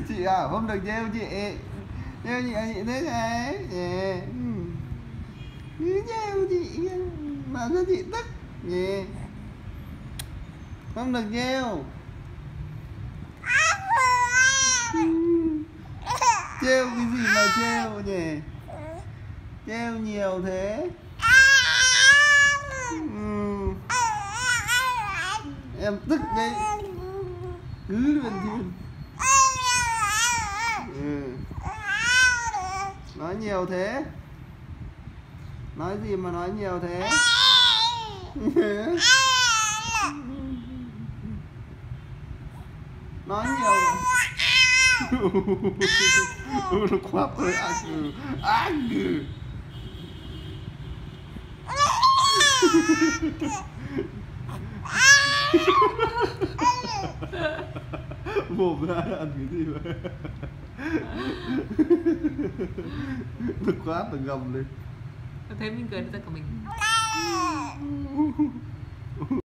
Chị à, không được trêu chị. Trêu chị là chị thích đấy. Cứ trêu chị mà sao chị tức. Không được trêu. Trêu cái gì mà trêu nhỉ? Trêu nhiều thế. Em tức đấy. Cứ luôn thiên. Nói nhiều thế. Nói gì mà nói nhiều thế? Nói nhiều mà. Nó quá tôi mồm ra ăn cái gì vậy? Nó quá nó gầm lên. Thế mình cười được cả mình.